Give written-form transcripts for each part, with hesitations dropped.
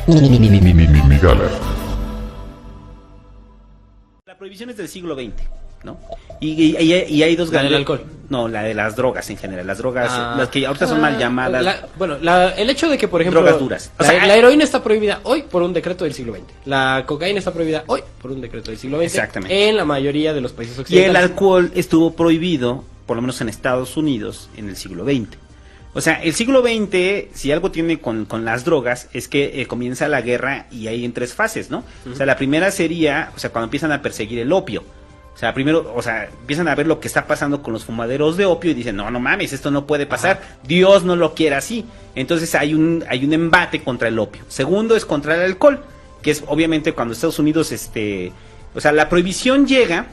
Migala. La prohibición es del siglo XX, ¿no? Y hay dos ¿La del grandes... alcohol? No, la de las drogas en general. Las drogas, las que ahorita son mal llamadas. El hecho de que, por ejemplo, drogas duras. O la, sea, la heroína está prohibida hoy por un decreto del siglo XX. La cocaína está prohibida hoy por un decreto del siglo XX. Exactamente. En la mayoría de los países Y el occidentales. alcohol estuvo prohibido, por lo menos en Estados Unidos, en el siglo XX. O sea, el siglo XX, si algo tiene con las drogas, es que comienza la guerra y hay en tres fases, ¿no? O sea, la primera sería, o sea, cuando empiezan a perseguir el opio. O sea, primero, o sea, empiezan a ver lo que está pasando con los fumaderos de opio y dicen, no mames, esto no puede pasar, Dios no lo quiere así. Entonces hay un embate contra el opio. Segundo es contra el alcohol, que es obviamente cuando Estados Unidos, o sea, la prohibición llega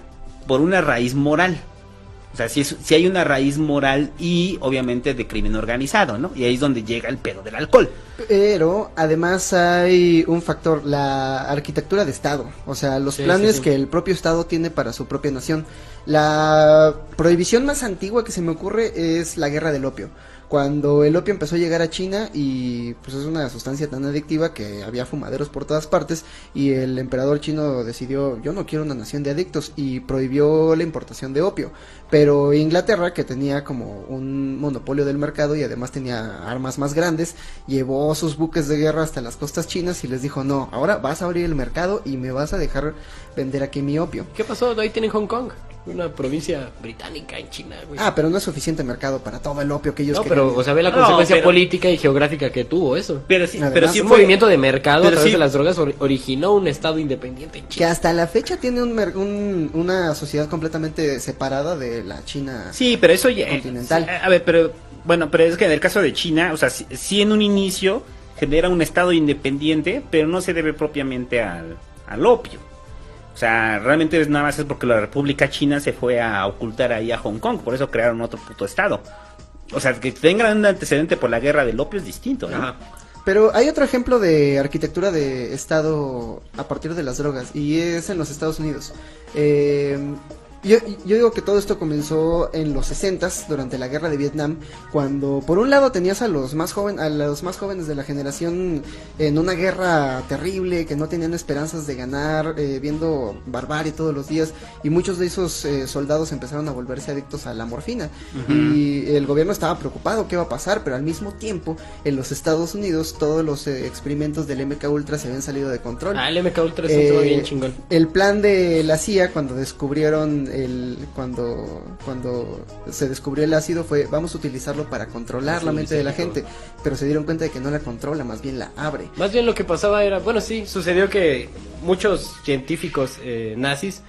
por una raíz moral. O sea, si hay una raíz moral y obviamente de crimen organizado, ¿no? Y ahí es donde llega el pedo del alcohol. Pero además hay un factor, la arquitectura de Estado, o sea, los planes que el propio Estado tiene para su propia nación. La prohibición más antigua que se me ocurre es la guerra del opio. Cuando el opio empezó a llegar a China y pues es una sustancia tan adictiva que había fumaderos por todas partes y el emperador chino decidió, yo no quiero una nación de adictos, y prohibió la importación de opio. Pero Inglaterra, que tenía como un monopolio del mercado y además tenía armas más grandes, llevó sus buques de guerra hasta las costas chinas y les dijo, no, ahora vas a abrir el mercado y me vas a dejar vender aquí mi opio. ¿Qué pasó? Ahí tienen Hong Kong, una provincia británica en China, güey. Ah, pero no es suficiente mercado para todo el opio que ellos No, querían. pero, o sea, ve la No, consecuencia pero- política y geográfica que tuvo eso. Pero sí, Además, pero sí Un fue movimiento de mercado a pero través sí- de las drogas originó un estado independiente en Que China. hasta la fecha tiene una sociedad completamente separada de la China. Sí, pero eso ya... Continental. sí, a ver, pero es que en el caso de China, o sea, sí en un inicio genera un estado independiente, pero no se debe propiamente al opio. O sea, realmente nada más es porque la República China se fue a ocultar ahí a Hong Kong, por eso crearon otro puto estado. O sea, que tengan un antecedente por la guerra del opio es distinto, ¿no? Ajá. Pero hay otro ejemplo de arquitectura de Estado a partir de las drogas, y es en los Estados Unidos. Yo digo que todo esto comenzó en los 60s, durante la guerra de Vietnam, cuando por un lado tenías a los más jóvenes de la generación en una guerra terrible, que no tenían esperanzas de ganar, viendo barbarie todos los días, y muchos de esos soldados empezaron a volverse adictos a la morfina. Y el gobierno estaba preocupado qué iba a pasar, pero al mismo tiempo en los Estados Unidos todos los experimentos del MK Ultra se habían salido de control. Ah, el MK Ultra es otro bien chingón. El plan de la CIA cuando descubrieron cuando se descubrió el ácido fue, vamos a utilizarlo para controlar la mente de la gente, pero se dieron cuenta de que no la controla, más bien la abre. Más bien lo que pasaba era, bueno, sí, sucedió que muchos científicos nazis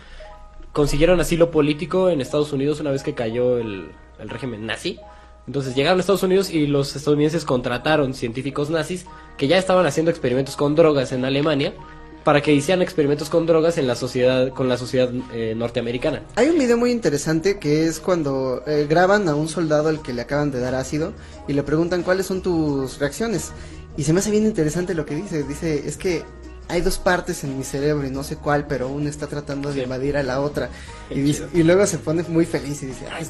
consiguieron asilo político en Estados Unidos una vez que cayó el régimen nazi. Entonces llegaron a Estados Unidos y los estadounidenses contrataron científicos nazis que ya estaban haciendo experimentos con drogas en Alemania, para que hicieran experimentos con drogas en la sociedad, con la sociedad norteamericana. Hay un video muy interesante que es cuando graban a un soldado al que le acaban de dar ácido y le preguntan cuáles son tus reacciones, y se me hace bien interesante lo que dice, es que hay dos partes en mi cerebro y no sé cuál, pero una está tratando de invadir a la otra. Y luego se pone muy feliz y dice, ay,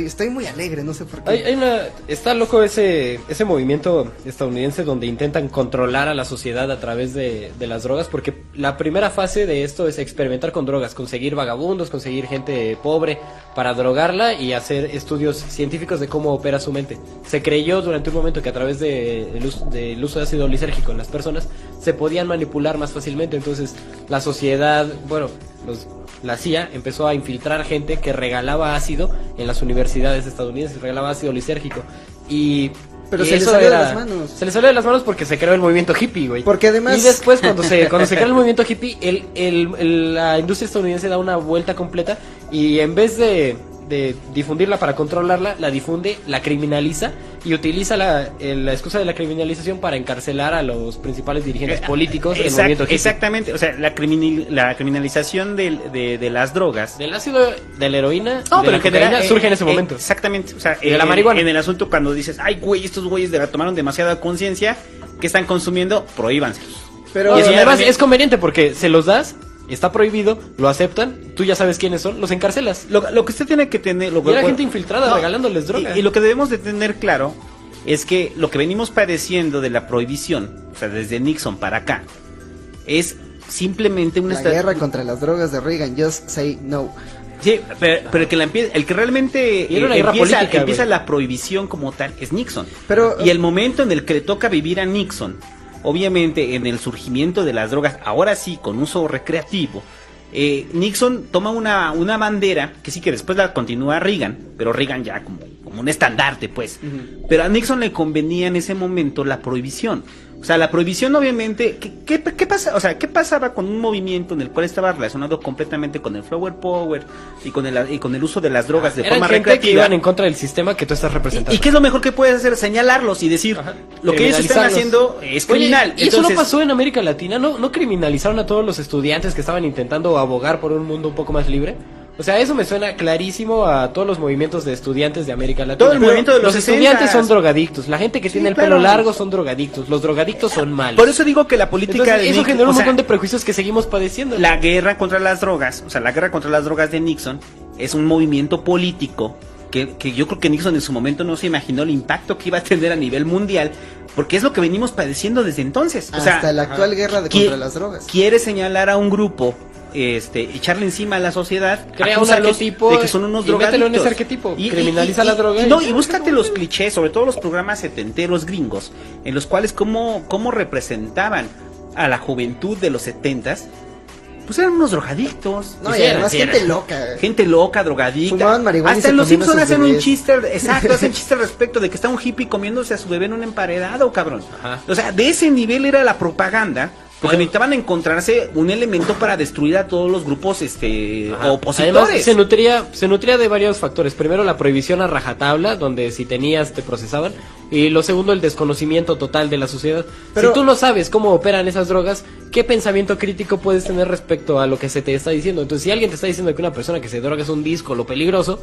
estoy muy alegre, no sé por qué. Está loco ese movimiento estadounidense donde intentan controlar a la sociedad a través de las drogas, porque la primera fase de esto es experimentar con drogas, conseguir vagabundos, conseguir gente pobre para drogarla y hacer estudios científicos de cómo opera su mente. Se creyó durante un momento que a través del uso de ácido lisérgico en las personas se podían manipular más fácilmente. Entonces la sociedad, la CIA empezó a infiltrar gente que regalaba ácido en las universidades estadounidenses, regalaba ácido lisérgico. Pero Y se les eso salió de las manos. Se les salió de las manos porque se creó el movimiento hippie, güey. Porque además... Y después, cuando se creó el movimiento hippie, la industria estadounidense da una vuelta completa y en vez de difundirla para controlarla, la difunde, la criminaliza y utiliza la excusa de la criminalización para encarcelar a los principales dirigentes políticos del movimiento hippie. Exactamente, o sea, la criminalización de las drogas. Del ácido, de la heroína, No, de pero la en general cocaína surge en ese momento. Exactamente, o sea, De la marihuana. En el asunto cuando dices, ay, güey, estos güeyes tomaron demasiada conciencia, ¿qué están consumiendo? Prohíbanselos. Pero Y eso además también- es conveniente porque se los das, está prohibido, lo aceptan, tú ya sabes quiénes son, los encarcelas. Lo que usted tiene que tener... Y era gente infiltrada regalándoles droga. Y lo que debemos de tener claro es que lo que venimos padeciendo de la prohibición, o sea, desde Nixon para acá, es simplemente una... La guerra contra las drogas de Reagan, just say no. Sí, pero el que realmente Y era una guerra política, empieza güey. la prohibición como tal es Nixon. Pero- y el momento en el que le toca vivir a Nixon, obviamente en el surgimiento de las drogas, ahora sí con uso recreativo, Nixon toma una bandera que sí que después la continúa Reagan, pero Reagan ya como un estandarte, pues. Pero a Nixon le convenía en ese momento la prohibición. O sea, la prohibición obviamente, ¿qué pasa? O sea, ¿qué pasaba con un movimiento en el cual estaba relacionado completamente con el flower power y con el uso de las drogas de Eran forma gente que recreativa? iban en contra del sistema que tú estás representando. ¿Y qué es lo mejor que puedes hacer? Señalarlos y decir, Ajá. lo que ellos están Criminalizarlos. haciendo es criminal. Oye, ¿y eso no Entonces, pasó en América Latina? ¿No criminalizaron a todos los estudiantes que estaban intentando abogar por un mundo un poco más libre? O sea, eso me suena clarísimo a todos los movimientos de estudiantes de América Latina. Todo el movimiento de los estudiantes 60s. son drogadictos, la gente que tiene el claro. pelo largo son drogadictos, los drogadictos son malos. Por eso digo que la política Entonces, de eso Nixon, generó o un sea, montón de prejuicios que seguimos padeciendo. la guerra contra las drogas, o sea, la guerra contra las drogas de Nixon es un movimiento político que yo creo que Nixon en su momento no se imaginó el impacto que iba a tener a nivel mundial, porque es lo que venimos padeciendo desde entonces. O sea, Hasta la actual guerra contra las drogas. quiere señalar a un grupo, echarle encima a la sociedad, Crea un acúsalos arquetipo de que son unos y mételo drogadictos. en ese arquetipo, criminaliza la droga No, y- y búscate los clichés, sobre todo los programas setenteros gringos, en los cuales cómo representaban a la juventud de los 70s, pues eran unos drogadictos. No, Pues y eran, además sí, gente eran. loca. Gente loca, drogadicta. Fumaban marihuana y Hasta se en los comían a Simpsons sus hacen un bebés. chiste, exacto, hacen chiste respecto de que está un hippie comiéndose a su bebé en un emparedado, cabrón. Ajá. O sea, de ese nivel era la propaganda. Porque necesitaban encontrarse un elemento para destruir a todos los grupos Ajá. opositores. Además, se nutría de varios factores. Primero, la prohibición a rajatabla, donde si tenías te procesaban. Y lo segundo, el desconocimiento total de la sociedad. Pero- si tú no sabes cómo operan esas drogas, ¿qué pensamiento crítico puedes tener respecto a lo que se te está diciendo? Entonces, si alguien te está diciendo que una persona que se droga es un disco, lo peligroso,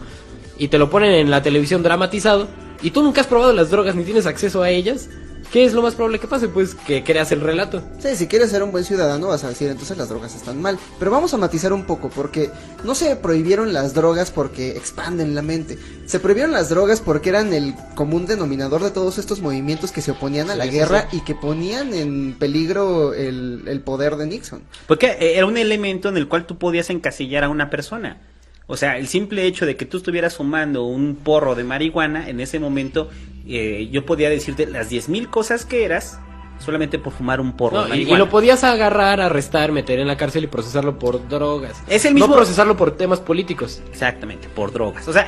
y te lo ponen en la televisión dramatizado, y tú nunca has probado las drogas ni tienes acceso a ellas, ¿qué es lo más probable que pase? Pues que creas el relato. Sí, si quieres ser un buen ciudadano vas a decir entonces las drogas están mal. Pero vamos a matizar un poco porque no se prohibieron las drogas porque expanden la mente. Se prohibieron las drogas porque eran el común denominador de todos estos movimientos que se oponían a la Sí, guerra sí. y que ponían en peligro el poder de Nixon. Porque era un elemento en el cual tú podías encasillar a una persona. O sea, el simple hecho de que tú estuvieras fumando un porro de marihuana, en ese momento yo podía decirte las 10,000 cosas que eras solamente por fumar un porro de No, y marihuana. lo podías agarrar, arrestar, meter en la cárcel y procesarlo por drogas. Es el mismo- No procesarlo por temas políticos. Exactamente, por drogas. O sea,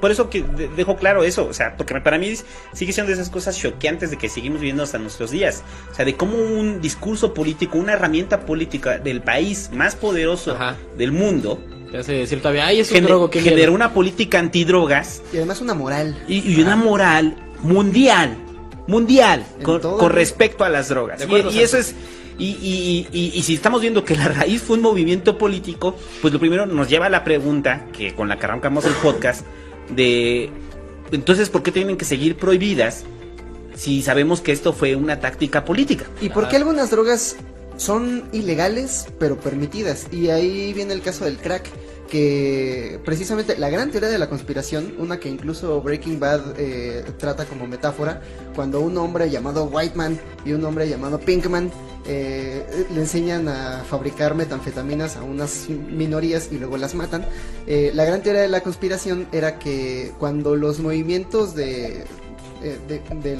por eso que dejo claro eso. O sea, porque para mí sigue siendo de esas cosas choqueantes de que seguimos viviendo hasta nuestros días. O sea, de cómo un discurso político, una herramienta política del país más poderoso Ajá. del mundo, Te hace decir todavía, ay, es un drogo que generó una política antidrogas Y además una moral. y una moral mundial En con, todo con el- respecto a las drogas. De acuerdo, Y eso es y si estamos viendo que la raíz fue un movimiento político, pues lo primero nos lleva a la pregunta que con la que arrancamos el podcast de entonces ¿por qué tienen que seguir prohibidas si sabemos que esto fue una táctica política? ¿Y por qué algunas drogas son ilegales pero permitidas? Y ahí viene el caso del crack, que precisamente la gran teoría de la conspiración, una que incluso Breaking Bad trata como metáfora, cuando un hombre llamado Whiteman y un hombre llamado Pinkman le enseñan a fabricar metanfetaminas a unas minorías y luego las matan. La gran teoría de la conspiración era que cuando los movimientos de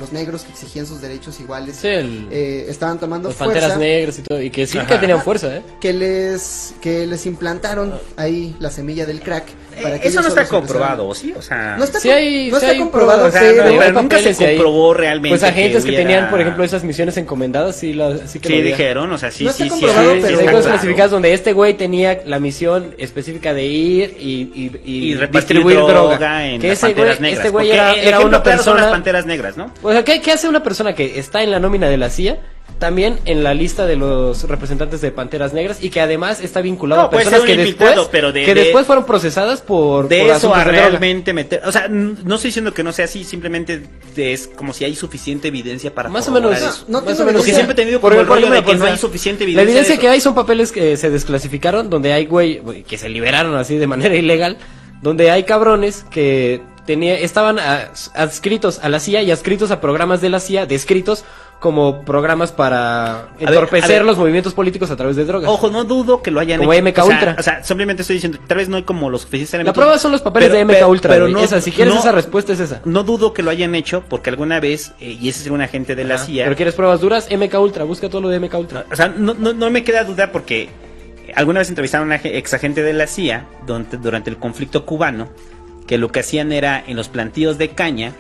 los negros que exigían sus derechos iguales Sí, estaban tomando los panteras fuerza, negras y todo. Y que sí Ajá. que tenían fuerza, ¿eh? que les implantaron ahí la semilla del crack para que Eso ellos no está solos comprobado, ¿o sí? O sea, No está, Sí hay- no sí está hay comprobado, o sea, pero no, hay nunca se papeles ahí. comprobó realmente. Pues agentes que hubiera- tenían, por ejemplo, esas misiones encomendadas, sí, sí que Sí, lo había. dijeron, o sea, sí, No está sí, sí, comprobado, sí, pero- sí, hay está cosas claro. clasificadas donde este güey tenía la misión específica de ir y repartir distribuir droga. droga en Que las ese güey, panteras negras. este güey Porque era, el era ejemplo una claro son las persona. panteras negras, ¿no? O sea, ¿qué hace una persona que está en la nómina de la CIA? También en la lista de los representantes de Panteras Negras y que además está vinculado No, a puede personas ser que un después, infiltrado, pero de- después fueron procesadas por De eso asuntos a de droga. realmente meter, o sea, no estoy diciendo que no sea así, simplemente es como si hay suficiente evidencia para Más o menos, corroborar eso. No más tengo o menos. Porque evidencia. siempre he tenido Por como el ejemplo, rollo de una que no cosa, hay suficiente La evidencia. evidencia de que eso. hay son papeles que se desclasificaron, donde hay güey que se liberaron así de manera ilegal, donde hay cabrones que estaban adscritos a la CIA y adscritos a programas de la CIA, descritos como programas para entorpecer los movimientos políticos a través de drogas. Ojo, no dudo que lo hayan como hecho. MK Ultra. O sea, simplemente estoy diciendo, tal vez no hay como los oficiales elementos. La prueba son los papeles de MK Ultra, pero no, no, esa, si quieres no, esa respuesta es esa. No dudo que lo hayan hecho porque alguna vez, y ese es un agente de la CIA. Pero quieres pruebas duras, MK Ultra, busca todo lo de MK Ultra. O sea, no me queda duda porque alguna vez entrevistaron a un ex agente de la CIA durante el conflicto cubano, que lo que hacían era en los plantíos de caña,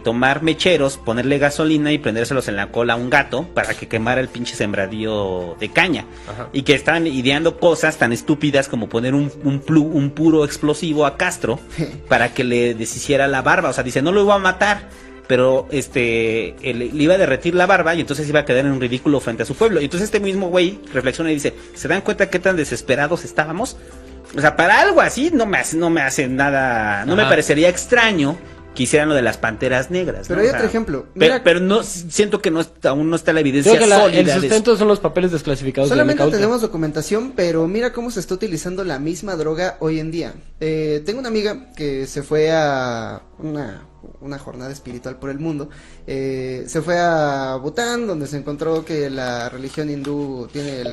tomar mecheros, ponerle gasolina y prendérselos en la cola a un gato para que quemara el pinche sembradío de caña. Ajá. Y que estaban ideando cosas tan estúpidas como poner un puro explosivo a Castro para que le deshiciera la barba. O sea, dice, no lo iba a matar, pero le iba a derretir la barba y entonces iba a quedar en un ridículo frente a su pueblo. Y entonces este mismo güey reflexiona y dice, ¿se dan cuenta qué tan desesperados estábamos? O sea, para algo así no me hace nada, no me parecería extraño que hicieran lo de las panteras negras. Pero hay otro ejemplo. Pero no siento que aún no está la evidencia creo que sólida. El sustento son los papeles desclasificados. Solamente tenemos documentación, pero mira cómo se está utilizando la misma droga hoy en día. Tengo una amiga que se fue a una jornada espiritual por el mundo. Se fue a Bután, donde se encontró que la religión hindú tiene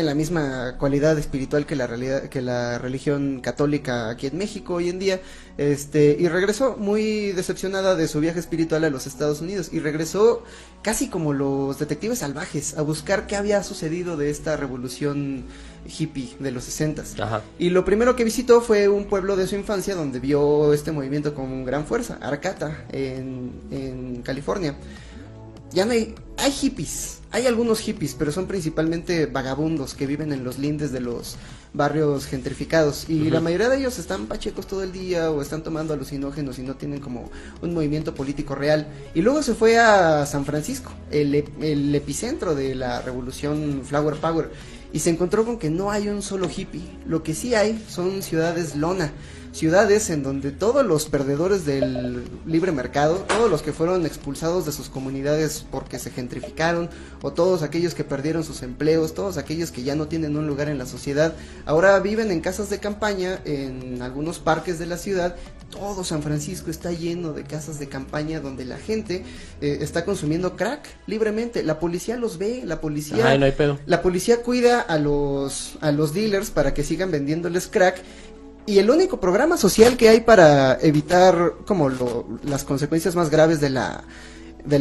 la misma cualidad espiritual que la religión católica aquí en México hoy en día, y regresó muy decepcionada de su viaje espiritual a los Estados Unidos, y regresó casi como los detectives salvajes a buscar qué había sucedido de esta revolución hippie de los 60s. Ajá. Y lo primero que visitó fue un pueblo de su infancia donde vio este movimiento con gran fuerza, Arcata, en California. Ya no hay hippies, hay algunos hippies, pero son principalmente vagabundos que viven en los lindes de los barrios gentrificados, y la mayoría de ellos están pachecos todo el día o están tomando alucinógenos y no tienen como un movimiento político real. Y luego se fue a San Francisco, el epicentro de la revolución Flower Power, y se encontró con que no hay un solo hippie. Lo que sí hay son ciudades lona, ciudades en donde todos los perdedores del libre mercado, todos los que fueron expulsados de sus comunidades porque se gentrificaron, o todos aquellos que perdieron sus empleos, todos aquellos que ya no tienen un lugar en la sociedad, ahora viven en casas de campaña en algunos parques de la ciudad. Todo San Francisco está lleno de casas de campaña donde la gente está consumiendo crack libremente. La policía los ve, la policía, ajá, no hay pedo. La policía cuida a los dealers para que sigan vendiéndoles crack. Y el único programa social que hay para evitar como las consecuencias más graves de la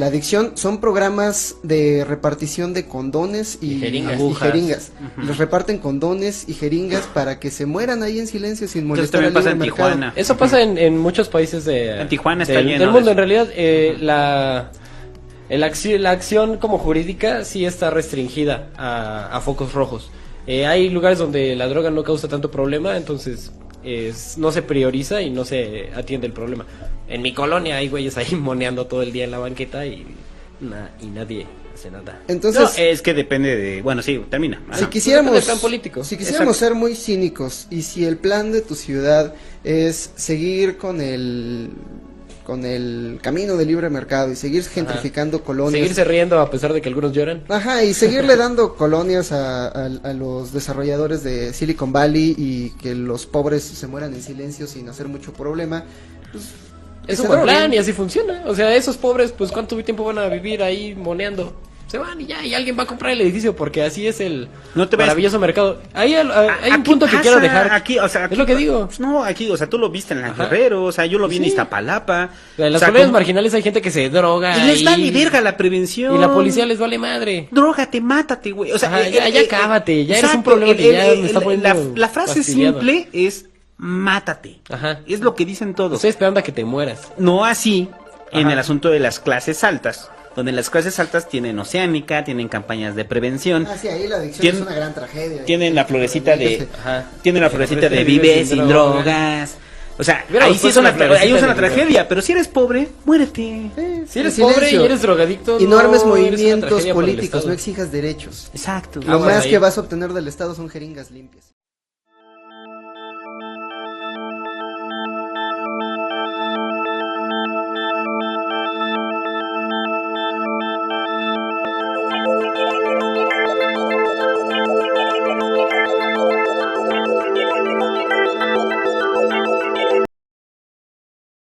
adicción son programas de repartición de condones y jeringas. Uh-huh. Les reparten condones y jeringas para que se mueran ahí en silencio sin molestar al libre mercado. Tijuana. Eso pasa en muchos países en Tijuana está lleno del mundo. En realidad, la acción como jurídica sí está restringida a focos rojos. Hay lugares donde la droga no causa tanto problema, entonces no se prioriza y no se atiende el problema. En mi colonia hay güeyes ahí moneando todo el día en la banqueta y nadie hace nada. Entonces, no, es que depende de... Bueno, sí, termina. Si quisiéramos ser muy cínicos, y si el plan de tu ciudad es seguir con el camino del libre mercado y seguir gentrificando colonias, seguirse riendo a pesar de que algunos lloran, y seguirle dando colonias a los desarrolladores de Silicon Valley y que los pobres se mueran en silencio sin hacer mucho problema, pues es un buen plan y así funciona. O sea, esos pobres, pues ¿cuánto tiempo van a vivir ahí moneando? Se van y alguien va a comprar el edificio porque así es el maravilloso mercado. Hay un punto que quiero dejar. Aquí, o sea, es lo que digo. Pues no, aquí, o sea, tú lo viste en la Guerrero, o sea, yo lo vi en Iztapalapa. En las colonias marginales hay gente que se droga. Y les vale verga la prevención. Y la policía les vale madre. Drógate, mátate, güey. O sea, ya cábate, ya eres un problema que ya me está poniendo la frase simple es mátate. Ajá. Es lo que dicen todos. Estoy esperando a que te mueras. No así en el asunto de las clases altas, donde las clases altas tienen Oceánica, tienen campañas de prevención. Sí, ahí la adicción es una gran tragedia. Tienen la florecita de vive sin drogas. O sea, ahí sí es una tragedia, pero si eres pobre, muérete. Si eres pobre y eres drogadicto, y no armes movimientos políticos, no exijas derechos. Exacto. Lo más que vas a obtener del Estado son jeringas limpias.